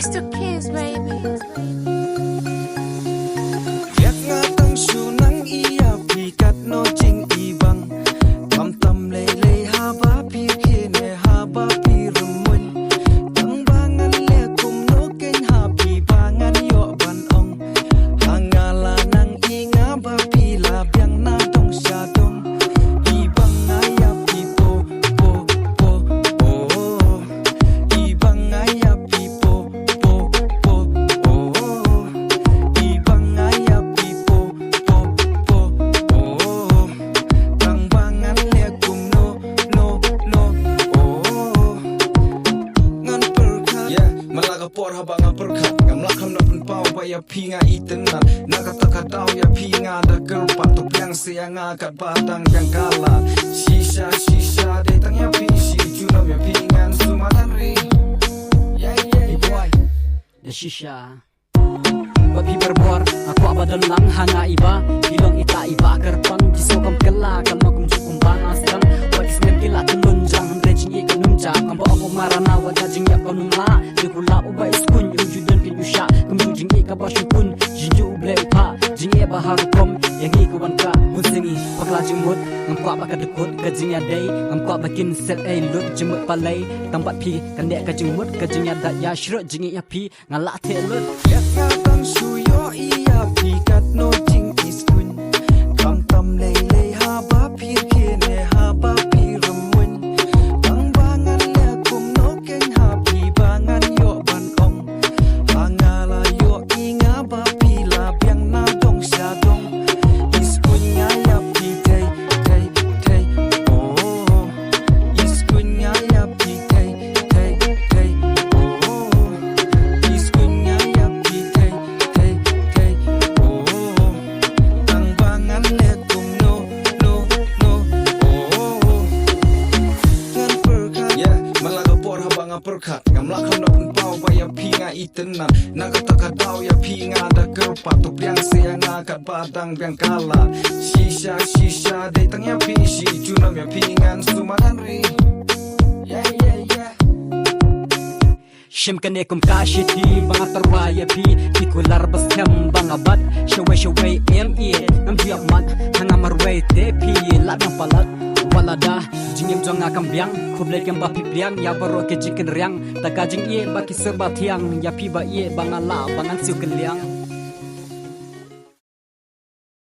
It's the kids, baby. Yak nga tang su nang iya pikat no jing ibang tam tam lei lei haba pi khine haba pi rumun tang bangan le kum no ken ha pi bangan yo ban ong hangala nang inga ba pi la byang na dong sha dong ibang aya pi po po po po ibang aya pi po po po po ibang aya pi po po po po tang bangan le kum no no no ngan perkhat yeah malaga por habanga perkhat ngamlak ham na pun pau ba ya pi nga iten na nakataka daw ya pi nga da girl patok yang sia nga kat batang yang kala shisha shisha de tang ya pi shi junam ya pi ngan sumatan ri yeah yeah boy The shisha Babi berbor Aku abadan lang hanga iba Hilong ita iba Kerpang jisokam kela Kalma kum sukum banas kan Wakis nem kila tulunjang Hendre jingi kanumja Kambo aku marana Wada jingya kanumla Dikula uba iskun Yujudun kin yusha Kumju jingi kabasyu pun Jinju uble upa Jingi baharu kom Yang ikuan ka Musingi Pakla jimut Ngamkwa baka dekut Kajingya day Ngamkwa bakin set ay lut Jimut palay Tambat pi Kandek kajingmut Kajingya dat ya shrut Jingi ya pi Ngalak te lut yak nga tang su yo iya pikat no jing iskun tam tam lei lei haba pi khine haba pi rumun tang bangan le kum no ken ha pi bangan yo ban ong hangala yo inga ba pi la byang na dong sha dong iskun nga ya pi tay tay tay oh iskun nga ya pi tay tay tay oh iskun nga ya pi tay tay tay oh tang bangan le kum no no no oh kan perkhat yeah malaga por habanga perkhat ngamlak ham na pun pau ba ya pi nga iten na nakataka daw ya pi nga da girl patok yang sia nga kat batang yang kala shisha shisha de tang ya pi shi junam ya pi ngan sumatan ri yeah yeah yeah Shim kane kum kashiti Banga tarwaya pi Tikular bas tem banga bat Shaway shaway M.E. Ngam biyak mat Hanga marway te pi Ladang palat Walada Jingim jong ngakam biang Kublay kem bapi priang Ya baro ke jikin riang Taka jing iye baki serba tiang Ya pi ba iye banga la Bangan siu keliang